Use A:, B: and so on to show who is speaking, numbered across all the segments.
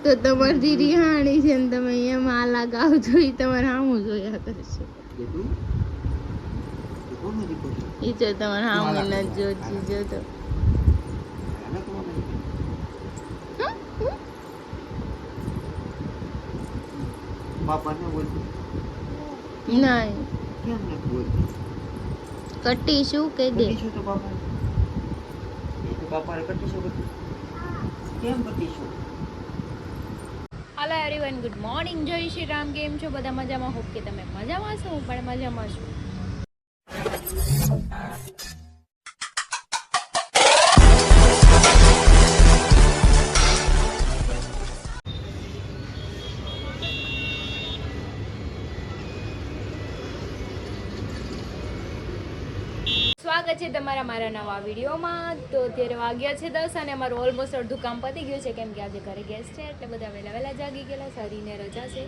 A: તો તમારી દીદી હાણી છે ને તમે અહીંયા માલા ગાવ છો એ તમારે સામું જોયા કરશે એ જો તમારે સામું ન જોતી જો તો નહીં કટીશું કે દે હાલો એવરીવન ગુડ મોર્નિંગ જય શ્રી રામ કેમ છો બધા મજામાં હોપ કે તમે મજામાં છો હું પણ મજામાં છું સ્વાગત છે તમારા મારા નવા વિડીયોમાં તો અત્યારે વાગ્યા છે 10 અને અમારું ઓલમોસ્ટ અડધું કામ પતી ગયું છે કેમ કે આજે ઘરે ગેસ્ટ છે એટલે બધા વહેલા જાગી ગયેલા સારીને રજા છે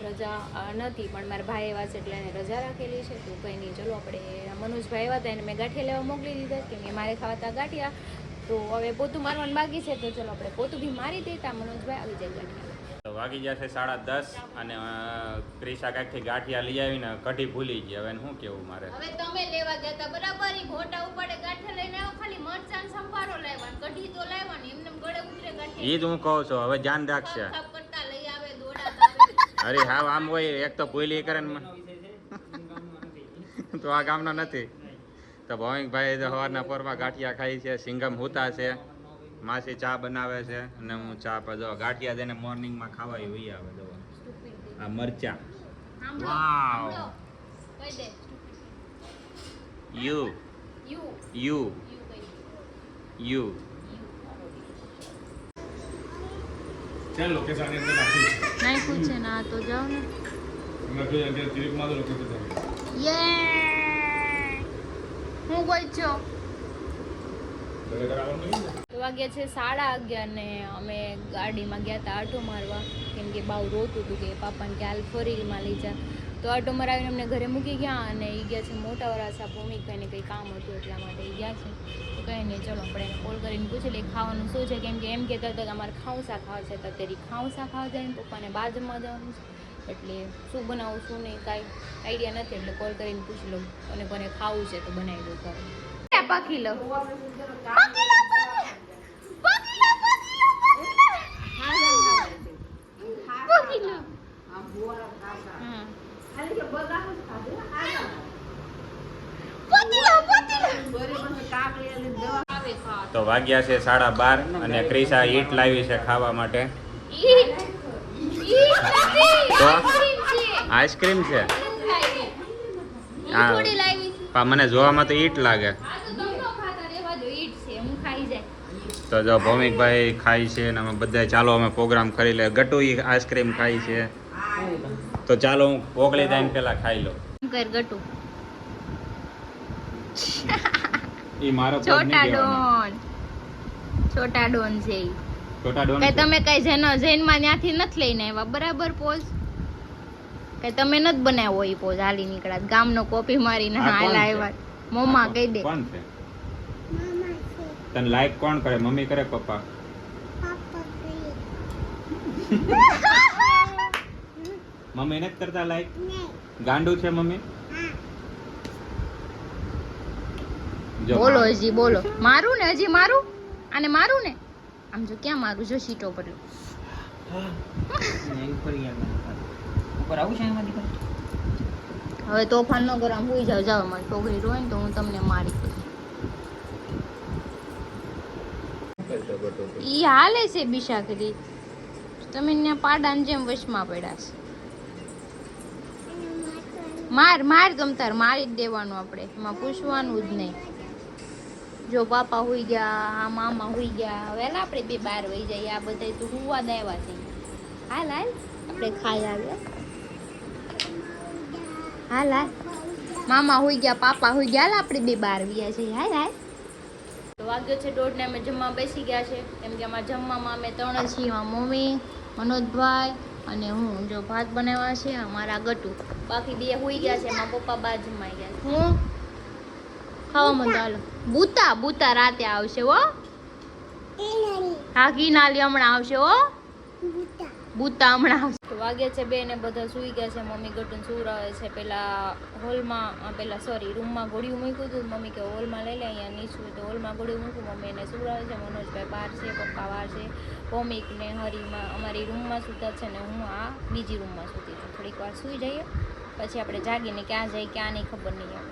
A: રજા નથી પણ મારા ભાઈ એવા છે એટલે એને રજા રાખેલી છે તો કંઈ નહીં ચલો આપણે મનોજભાઈ આવ્યા હતા એને મેં ગાંઠિયા લેવા મોકલી દીધા કેમ કે મારે ખાવાતા ગાંઠિયા તો હવે પોતું મારવાનું બાકી છે તો ચલો આપણે પોતું બી મારી દેતા મનોજભાઈ આવી જાય ગાંઠિયા
B: વાગી જશે 10:30 અને ક્રિશા કાંઈકથી ગાંઠિયા લઈ આવીને કઢી ભૂલી ગઈ હવે શું કેવું મારે
A: હવે તમે લેવા ગયા હતા બરાબર ઈ ઘોટા ઉપાડે ગાંઠિયા લઈને આવો ખાલી મરચાં સંભારો લાવવાનો કઢી તો લાવવાની એમને ગળે ઉતરે ગાંઠિયા
B: ઈ જ હું કહું છું હવે ધ્યાન રાખશે
A: કરતા લઈ આવે દોડા
B: અરે હા આમ હોય એક તો ભૂલી કરે ને તો આ ગામનો નથી તો ભાવિકભાઈ સવારના પોરમાં ગાંઠિયા ખાઈ છે સિંગમ હુતા છે માસી ચા બનાવે છે અને હું ચા પર જો ગાંઠિયા દઈને મોર્નિંગમાં ખાવા વહી આવે જો આ મરચા વાવ યુ યુ યુ
C: ચાલ લોકેશન ની અંદર નાખી
A: નહીં પૂછે ના તો જાઓ ને
C: મેં તો અંદર ટ્રીપ માં તો લોકેશન છે
A: યે હું ગઈ છું
C: ઘરે કરાવવાનું નહીં
A: તો વાગ્યા છે 11:30 ને અમે ગાડીમાં ગયા હતા આટો મારવા કેમ કે બાવ રોતું હતું કે પાપાને કે હાલ ફરીમાં લઈ જા તો આટો મરાવીને અમને ઘરે મૂકી ગયા અને એ ગયા છે મોટા વરાસા ભૂમિકભાઈને કંઈ કામ હતું એટલા માટે એ ગયા છે તો કંઈ નહીં ચલો આપણે એને કોલ કરીને પૂછી લઈએ ખાવાનું શું છે કેમ કે એમ કહેતા હતા કે અમારે ખાઉસા ખાવા છે તો અત્યારે ખાઉસા ખાવા જાય ને પપ્પાને બાજુમાં જવાનું છે એટલે શું બનાવું શું નહીં કાંઈ આઈડિયા નથી એટલે કોલ કરીને પૂછી લઉં અને કોને ખાવું છે તો બનાવી દઉં ઘરે પાકી લો
B: તો વાગ્યા છે 12:30 અને ક્રિશા ઈટ લાવી છે ખાવા માટે તો આઈસ્ક્રીમ છે હા મને જોવામાં તો ઈટ લાગે તો જો ભૌમિકભાઈ ખાય છે અને અમે બધા ચાલો અમે પ્રોગ્રામ કરી લે ગટુ આઈસ્ક્રીમ ખાય છે તો ચાલો હું ઓગળી દઈને પેલા ખાઈ લો
A: ગટુ
B: ઈ મારો
A: છોટા ડોન છે ઈ
B: છોટા ડોન
A: કઈ તમે કઈ જૈનમાં ત્યાંથી નથી લઈને આવ્યા બરાબર પોઝ કઈ તમે નથી બનાવ્યો ઈ પોઝ હાલી નીકળ્યા ગામનો કોપી મારીને હાલ આવ્યા મમ્મા કહી દે
B: કોણ છે તને લાઈક કોણ કરે મમ્મી કરે પપ્પા મમ્મી નથી કરતા લાઈક ગાંડુ છે મમ્મી
A: બોલો હજી બોલો મારું ને હજી મારું અને મારું ને આમ જો ક્યાં મારું જો સીટો પર હવે તોફાન ન કરો આમ હોઈ જાવ જાવ મારી છોકરી રોય ને તો હું તમને મારી ઈ હાલે છે બિશાકરી તમે ત્યાં પાડાને જેમ વશમાં પડ્યા છે માર ગમતાર મારી જ દેવાનું આપણે એમાં પૂછવાનું જ નહીં જો પાપા હોઈ ગયા આ મામા હોઈ ગયા હવે આપણે બે બહાર વહી જઈએ આ બધા તો હુવા દેવા છે હાલ આપણે ખાઈ આવ્યા હાલ મામા હોઈ ગયા પાપા હોઈ ગયા હાલ આપણે બે બહાર વ્યા છે હાલ તો વાગ્યો છે 1:30 ને અમે જમવા બેસી ગયા છે કેમ કે અમારા જમવામાં અમે 3 છીએ મમ્મી મનોજભાઈ અને હું જો ભાત બનાવ્યા છે અમારા ગટુ બાકી બે હોઈ ગયા છે એમાં પપ્પા બાજુમાં ગયા છે હું ખાવા મંદ હાલો બુતા રાતે આવશે હો હા કિનાલી હમણાં આવશે હો બુતા હમણાં આવશે. વાગે છે 2 ને બધા સૂઈ ગયા છે. મમ્મી ગટુન સુવરાવે છે. પેલા હોલમાં રૂમમાં ગોળિયું મૂક્યું હતું. મમ્મી કે હોલમાં લઈ લે, અહીંયા નીચું તો હોલમાં ગોળિયું મૂક્યું. મમ્મી એને સુવરાવે છે. મનોજભાઈ બહાર છે, પપ્પા બહાર છે. ભૌમિક ને હરીમાં અમારી રૂમમાં સૂતા છે ને હું આ બીજી રૂમમાં સૂતી છું. થોડીક વાર સૂઈ જઈએ પછી આપણે જાગીને ક્યાં જઈએ ક્યાં નહીં ખબર નહીં આવે.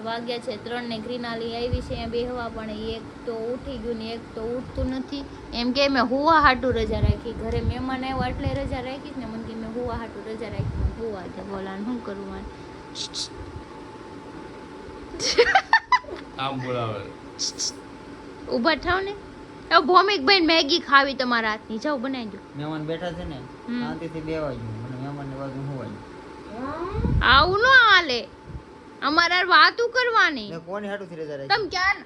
A: વાગ્યા છે 3 ને ગ્રીનાલી આવી છે અહીંયા બેહવા, પણ એક તો ઉઠી ગયું ને એક તો ઉઠતું નથી. એમ કે મેં હુવા હાટું રજા રાખી, ઘરે મહેમાન આવ્યા એટલે રજા રાખી ને. મને કે મેં હુવા હાટું રજા રાખી, હુવા છે બોલાને શું કરવું.
C: આમ બોલાવે.
A: ઊભા થાવ ને. હવે ભૌમિકભાઈ મેગી ખાવી તમારા હાથની, જાઓ બનાવી દો.
D: મહેમાન બેઠા છે ને, શાંતિથી બેવા ગયું. મને મહેમાનની બાજુ હું આવી
A: આવું ન હાલે, અમારા વાતું કરવાની.
D: ને કોની હાટુથી રજા રાખી?
A: તમ ક્યાં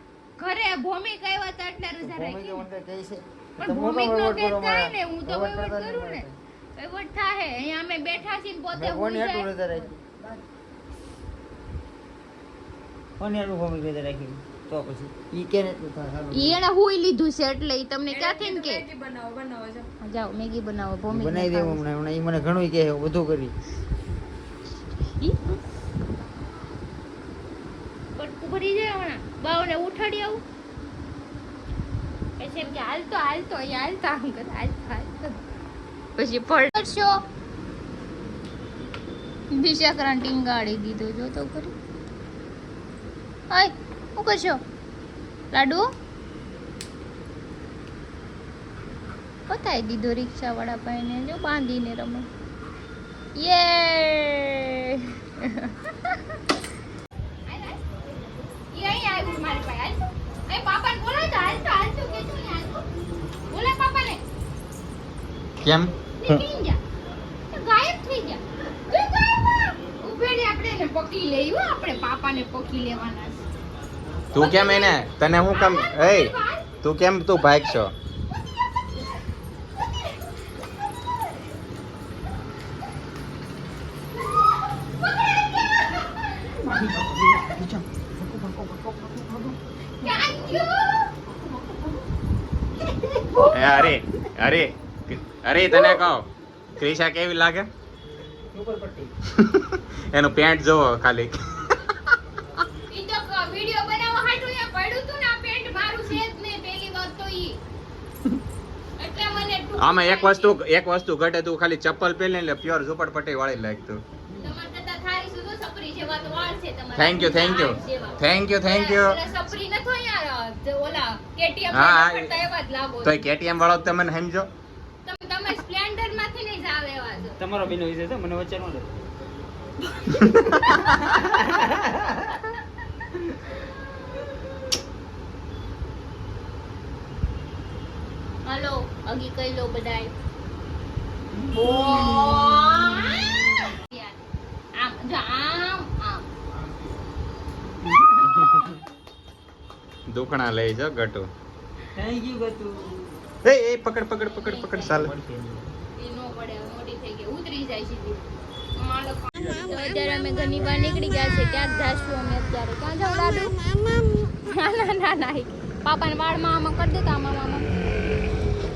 A: ઘરે ભૌમિક આવ્યા હતા એટલે રજા રાખી.
D: કહે છે
A: પણ ભૌમિક નો કે થાય ને, હું તો વહીવટ કરું ને. વહીવટ થાય. અહીંયા અમે બેઠા છીએ ને પોતે
D: કોની
A: હુઈ
D: હાટું
A: જાય.
D: રજા રાખી? કોની હાટું ભૂમિ રજા રાખી? તો પછી ઈ કે ને તું થાળ
A: ઈ એને હુઈ લીધું છે એટલે ઈ તમને ક્યાંથી ને કે જાઓ મેગી બનાવો. ભૌમિક
D: બનાવી દેવું હમણાં. ઈ મને ઘણું કહે બધું કરી.
A: પટકું ભરી જાય હમણાં. બાવને ઉઠાડી આવું પછી એમ કે હાલતો અહીંયા હાલતા આમ કરે હાલતો પછી પડશો દિશાકરણ ટીંગાડી દીધો. જો તો કરી હાય શું કરશો લાડુ? બતાવી દીધો રિક્ષા વાળા ભાઈને, જો બાંધીને રમે. યે
B: કેમ? તું કેમ એને તને હું કેમ તું કેમ તું ભાગશો? અરે અરે અરે તને કહો ક્રિશા કેવી લાગે? એનું પેન્ટ જોવો ખાલી. આમાં એક વસ્તુ ઘટે, તું ખાલી ચપ્પલ પહેરી એટલે પ્યોર ઝુંપડપટ્ટી વાળી લાગતું. થેન્ક યુ હા તો કેટીએમ વાળો તમે સમજો.
D: તમારો બીનો વિષય છે, મને વચ્ચે નો લે.
A: હાલો અગી કઈ લો બધાય. આમ જો આમ
B: દુખણા લઈ જો ગટુ.
D: થેન્ક યુ ગતુ.
B: એ પકડ ચાલ.
A: ઈ નો પડે, મોટી થઈ ગઈ ઉતરી જાય સીધી. તો અત્યારે અમે ઘરની બહાર નીકળી ગયા છે. ક્યાંક જાશું અમે અત્યારે. ક્યાં જાવ લાડુ? ના પાપાને વાળમાં આમાં કરી દેતા મામા.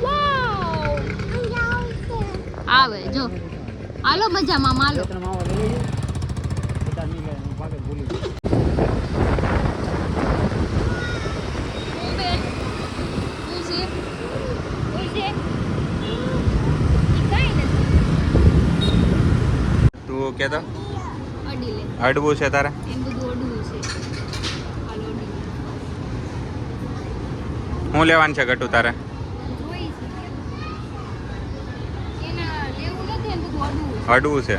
A: વાવ આવે જો. હાલો મજામાં માલો.
D: માવો લઈ લેજો. પતા નહીં ગયો, હું ભાગે ભૂલી ગયો.
B: તું કેતો
A: અડી લે.
B: અડવું છે તારે?
A: એમ બધું અડવું છે. હાલો અડી લે.
B: હું લેવાનું છે ગટુ તારે?
A: જોઈ છે. એના લેવું નથી એમ બધું અડવું છે.
B: અડવું છે.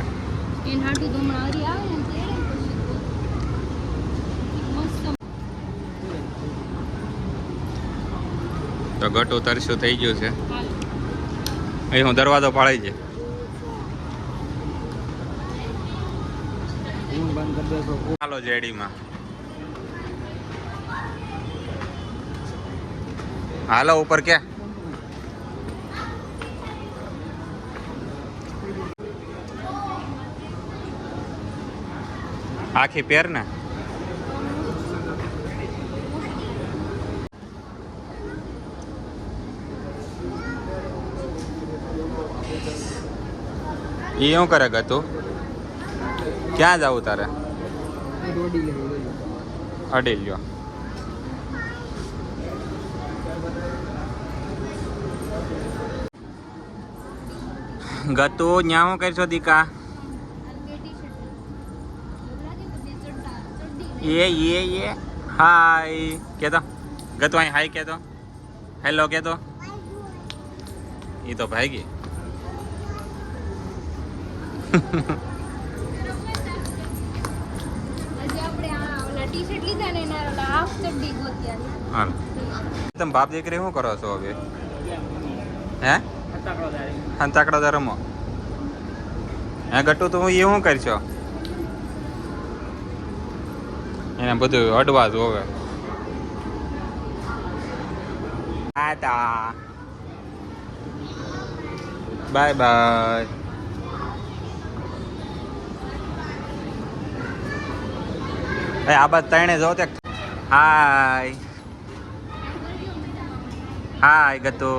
A: એના હાટું તો હમણાં હરી આવે ને તો એને પછી મસ્ત.
B: તો ગટુ તરસ્યું થઈ ગયું છે.
A: હાલો
B: અહીં હું દરવાજો પાડી છે.
D: હું બંધ કરી દેતો.
B: ચાલો જેડીમાં હાલો ઉપર કે આખી પેર ને એ શું કરે ગતું? ક્યાં જવું તારે? અડી લ્યો. ગતું ન્યા શું કરશો દીકા? એ હાય કેતો ગતું અહીં હાય કેતો હેલો કેતો એ તો ભાગી. તમે બાપ દીકરી શું કરો છો હવે? હે હંતાકડો રમો? હે ગટુ તું એ શું કરશો? એને બધું અડવા જોવે. Bye bye. આ બાદ તણે જો તે. હાય હાય ગતો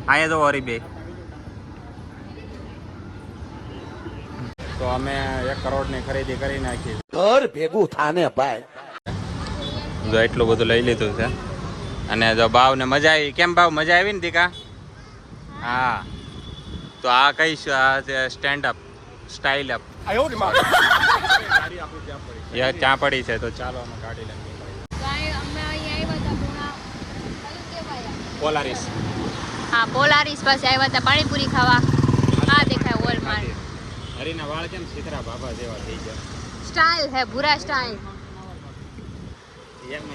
B: અહીંયા જો ઓરી બે. તો અમે 1 કરોડની ખરીદી કરી નાખી.
E: ઘર ભેગું થાને ભાઈ.
B: જો એટલું બધું લઈ લીધું છે. અને જો ભાવને મજા આવી. કેમ ભાવ મજા આવી ને દીકા? હા તો આ કહીશું આ છે સ્ટેન્ડ અપ સ્ટાઇલ અપ. ચા પડી છે તો ચાલો અમે કાઢી લઈએ. પોલારીસ.
A: હા પોલારીસ પાસે આવ્યા હતા પાણીપુરી ખાવા. હા દેખાય વોલમાર્ટ.
B: હરીના વાળ કેમ સીતરા બાબા જેવા થઈ ગયા?
A: સ્ટાઇલ હે ભૂરા સ્ટાઇલ.
B: એમ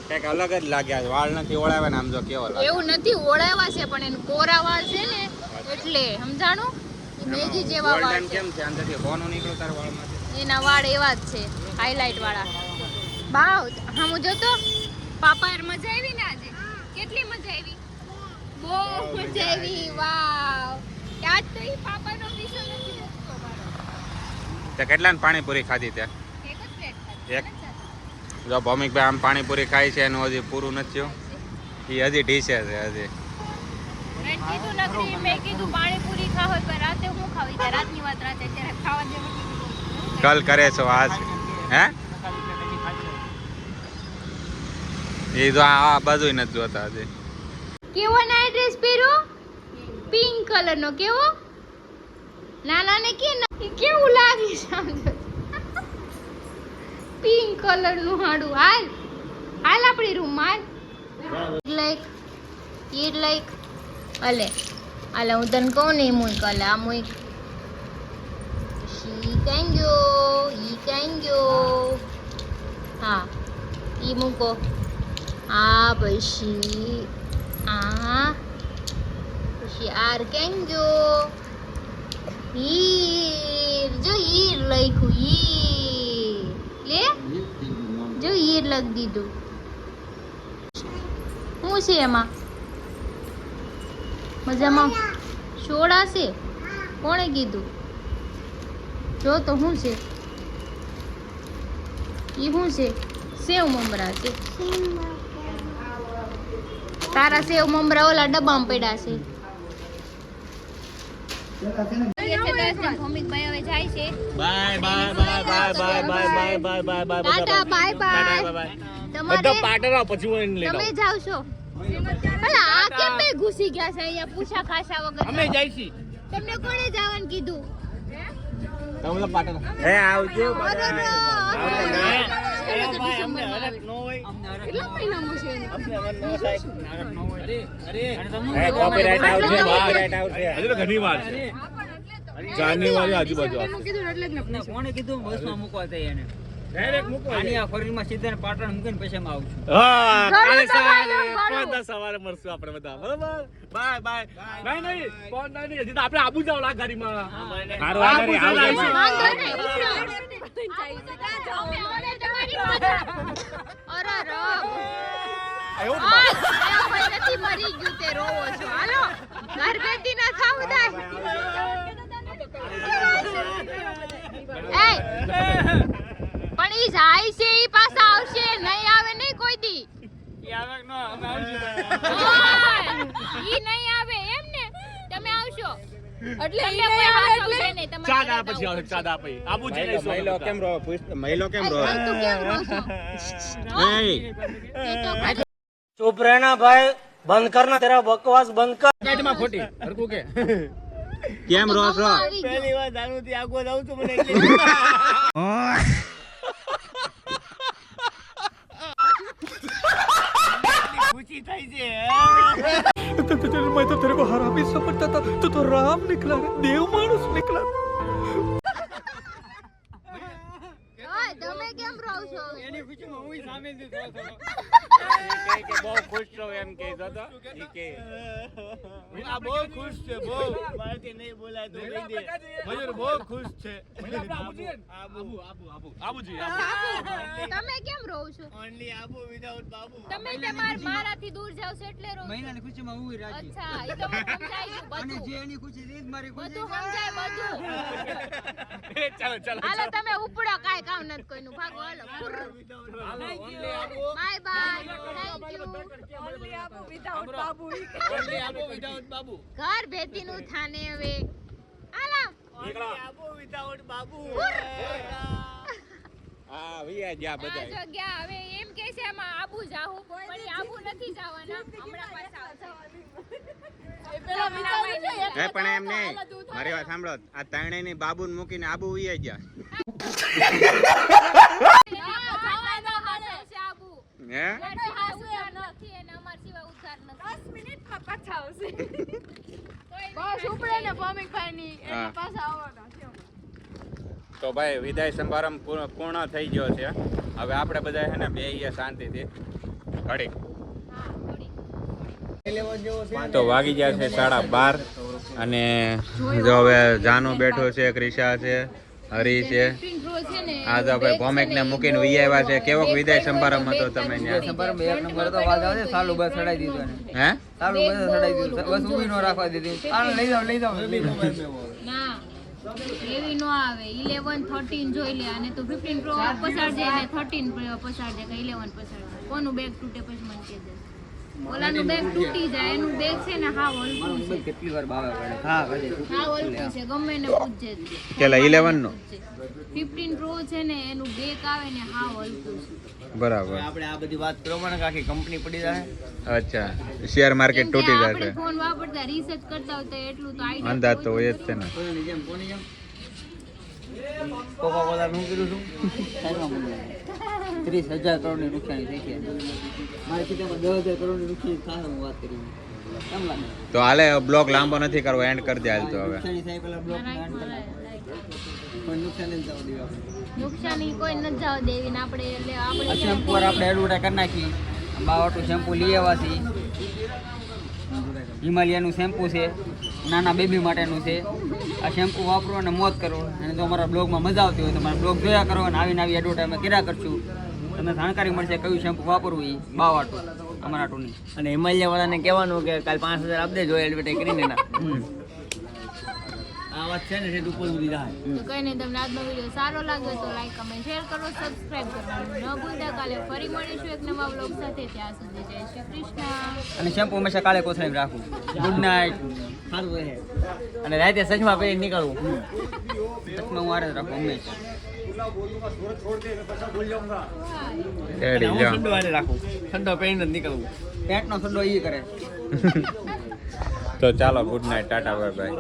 B: કંઈક અલગ જ લાગ્યા. વાળ નથી ઓળાવ્યા ને આમ જો કેવો લાગે.
A: એવું નથી ઓળાવ્યા છે પણ એને કોરા વાળ છે ને એટલે સમજાણું. મેગી જેવા વાળ છે.
B: કેમ છે અંદરથી કોનો નીકળો તાર વાળમાંથી?
A: એના વાળ એવા જ છે હાઈલાઈટ વાળા. ભાવ હા હું જોતો પાપા યાર મજા આવી ને આજે? કેટલી મજા આવી? બહુ મજા આવી. વાવ આજ તો ઈ પાપાનો વિષય નથી રહેતો મારો.
B: તે કેટલાને પાણીપુરી ખાધી તે?
A: એક જ પ્લેટ ખાધી.
B: એક. જો ભૌમિકભાઈ આમ પાણીપુરી ખાય છે એનું હજી પૂરું નથી થયું. એ હજી ઢીસે છે હજી.
A: મેં કીધું નકરી મેં કીધું પાણીપુરી ખાવ હોય પણ રાતે હું ખાવી ત્યાં રાતની વાત રાતે ત્યારે ખાવા દેવું.
B: કલ કરે છો આજ હે? એ તો આ બાજુ નથી જોતા હજી.
A: કેવો ના ડ્રેસ પહેરો? પિંક કલર નો. કેવો નાના ને કે કેવું લાગે છે પિંક કલર નું હાડું. હાલ હાલ આપણી રૂમ માં લાઈક ઈ લાઈક અલે અલે હું તને કહું ને મુઈક અલે આ મુઈક ઈ કાંગ્યો હા ઈ મૂકો. આ પછી આ પછી આર કાંગ્યો. ઈર જો ઈર લખ્યું ઈર લે જો ઈર લખી દીધું. શું છે એમાં? મજામાં સોડા છે? કોણે કીધું? જો તો શું છે? ઈ શું છે? સેવ મમરા છે. તારા સેવ મમરા ઓલા ડબ્બામાં પડ્યા છે. ભૌમિકભાઈ હવે જાય છે.
E: Bye bye bye bye bye bye bye bye bye
A: Tata bye bye.
E: બધા પાટરા પછી હું એને લઈ
A: તમે
E: આવું.
A: જાવ છો? અલા આ કેમ બે ઘૂસી ગયા છે અહીંયા પૂછા ખાસા વગર?
E: અમે જાય છી.
A: તમને કોણે જવાનું કીધું?
E: તમે બધા પાટરા.
B: હે આવજો.
A: કેટલા મહિનામાં છે?
B: કોપીરાઈટ આવશે. કોપીરાઈટ આવશે.
C: હજી તો ઘણી વાર છે. જાન્યુઆરી આજુબાજુ આવશે.
D: કોણે કીધું બસમાં મૂકવા તઈ એને?
C: ડાયરેક્ટ મૂકો.
D: આની આ ફરીમાં સીધા પાટણ મૂકીને પછી અમે આવું છું.
C: હા કાલે
A: ઘણું
C: સવારે
A: ઘણું.
C: 5-10 સવારે મળશું આપણે બધા બરોબર. Bye bye. નહીં ફોન નહીં હજી તો આપણે આબુ જાવ લા ગાડીમાં. હારું
A: વાંધો નહીં. અરે રામ. નથી મરી ગયું તે રોવો છો. હાલો ઘર બેઠી ના ખાવું થાય. પણ ઈ જાય છે ઈ પાછા આવશે નહીં આવે નહીં કોઈ દી. ઈ નહીં આવે એમ ને? તમે આવશો એટલે તમને કોઈ હાથ આવશે નહીં. તમારે
C: આના પછી આવે ચાદા પછી આબુ જઈ
B: મહિલો મહિલો કેમ રો મહિલો કેમ રો
A: તું કેમ રહો છો?
B: એ
A: એ તો ખરી.
E: चुप रहना भाई बंद करना तेरा बकवास बंद कर
C: ગાડીમાં ખોટી હરકું કે
B: કેમ રો છો
A: આવી ગયો.
E: पहली बार दारू थी आगो जाऊं तो मैंने खुशी થઈ છે
C: मैं तो तेरे को हरामी समझता था तो राम निकला रे देव मानुस निकला
A: ઓય, તમે કેમ રહો છો?
D: એની ખુશીમાં હું સામેલ છું થોડો
B: કે બહુ ખુશ છો એમ કે તો ઈ કે
E: આ બહુ ખુશ છે બહુ મારાથી નહીં બોલાય તો કહી દે મયુર બહુ ખુશ છે
C: આબુજી
A: તમે કેમ રહો છો?
E: ઓનલી આબુ વિધાઉટ બાબુ
A: તમે તે મારાથી દૂર જાવ છો એટલે રહો છો.
D: મહિનાની ખુશીમાં હું રાજી
A: અચ્છા, એ તો મને સમજાઈ ગયું
D: અને
A: બધું.
D: જે એની ખુશી છે એ જ મારી ખુશી
A: બધું
D: છે.
A: સમજાય બધું.
C: ચાલો ચાલો
A: હાલો તમે ઉપડો, કાંઈ કામ નથી કોઈનું. ભાગો હાલો. Bye bye. Thank you.
E: Only Abu without Babu
A: ઘર ભેતીનું થાને હવે. હાલો.
E: ઓનલી આબુ વિધાઉટ બાબુ
B: હા વિયા ગયા
A: આ
B: બધા
A: જગ્યા હવે એમ કે છે આમાં આબુ જાવું પણ ઈ આબુ નથી જવાના. હમણાં પાછા આવશે.
B: હે પણ એમ નહીં મારી વાત સાંભળો આ ત્રણેયની બાબુને મૂકીને આબુ વિયા ગયા
A: જવાના હાલે છે આબુ.
B: હે
A: ઉધાર નથી અને અમાર સિવાય ઉધાર નથી. 10 મિનિટમાં પાછા આવશે. બસ ઉપડે ને ભૌમિકભાઈની એટલે
B: હા.
A: પાછા આવવાના છે.
B: તો ભાઈ વિદાય સમારંભ પૂર્ણ થઈ ગયો છે હવે આપણે બધા છે ને બેહીએ શાંતિથી ઘડીક તો વાગી ગયા છે 12:30 અને જો હવે જાનુ બેઠો છે ક્રિશા છે હરી છે આ તો ભાઈ ભૌમિકને મૂકીને વી આવ્યા છે કેવો વિદાય સમારંભ હતો તમે ત્યાં
D: સંભારમાં એક નંબર તો વાત આવે છે, સાલું બસ ચડાઈ દીધું એને.
B: હે
D: સાલું બસ ચડાઈ દીધું, બસ ઊભી ન રાખવા દીધી. આને લઈ જાઓ, લઈ જાઓ.
A: ના એવી નો આવે. 11 13 જોઈ લે અને તું 15 પ્રો પસાડજે ને 13 પ્રો પસાડજે કે 11 પસાડજે. કોનું બેગ તૂટે પછી મને કહેજે. ઓલાનું બેગ તૂટી જાય એનું બેગ છે ને હાવ હલકું છે.
D: કેટલી વાર બાવા પડે. હા પડે.
A: હાવ હલકું છે ગમે ને પૂછજે.
B: કેલા 11 નો
A: 15 પ્રો છે ને એનું બેગ આવે ને હાવ હલકું છે.
B: બરાબર
E: આપણે આ બધી વાત પ્રમાણે કે આખી કંપની પડી જાય
B: અચ્છા શેર માર્કેટ
A: કેમ કે
B: તૂટી
A: આપણે
B: જશે
A: ફોન વાપરતા રિસર્ચ કરતા હોય તો એટલું તો આઈડિયા
B: અંદાજ તો હોય જ છે ને
D: કોની જેમ, કોની જેમ?
E: કોકા કોલા નું કીધું છું
D: સાઈડમાં મૂકી દે. 30,000 કરોડની નુકસાની થઈ છે. મારી ખીચામાં 10,000 કરોડની નુકસાની થાય હું વાત કરી. કેમ લાગે?
B: તો હાલે બ્લોગ લાંબો નથી કરવો એન્ડ કરી દે હાલ તો હવે
D: નુકસાની થાય પેલા બ્લોક ને આન કરી. કોઈ નુકસાન નહીં થવા દેવું આપણે.
A: નુકસાની કોઈ નથી જવા દેવી ને આપણે એટલે
D: આ
A: આપણે
D: શેમ્પુ વાર આપણે એડવર્ટાઈઝ કરી નાખી. બાવાટું શેમ્પુ લઈ આવ્યા છીએ. હિમાલયાનું શેમ્પુ છે, નાના બેબી માટેનું છે. આ શેમ્પુ વાપરો અને મોજ કરો. અને જો અમારા બ્લોગમાં મજા આવતી હોય તો મારા બ્લોગ જોયા કરો અને આવીને આવી એડવર્ટાઈઝમાં કર્યા કરશું. તમને જાણકારી મળશે કયું શેમ્પુ વાપરવું એ બાવાટું અમારા ટુની.
E: અને હિમાલય વાળાને કહેવાનું કે કાલ 5,000 આપી દેજો એડવર્ટાઈઝ કરીને ના આ વાત છે ને છે ઉપર સુધી જાય
A: તો કઈ નહીં. તમને આજનો વિડીયો સારો લાગ્યો તો લાઈક કમેન્ટ શેર કરો સબસ્ક્રાઇબ કરવાનું ન ભૂલતા. કાલે ફરી મળીશું એક નવા વ્લોગ સાથે. ત્યાં સુધી જય શ્રી કૃષ્ણ.
D: અને શેમ્પુ હંમેશા કાલે કોથળીમાં રાખવું. Good night.
E: સારું રહે અને રાતે સચમાં પહેરી નીકળવું
D: ચશ્મા હું આરે જ રાખું હંમેશા.
B: રેડી
E: હું
B: જાઓ
E: ઠંડો હારે રાખું ઠંડો પહેરીને જ નીકળવું
D: પેટનો સડો એ કરે.
B: તો ચાલો good night Tata bye bye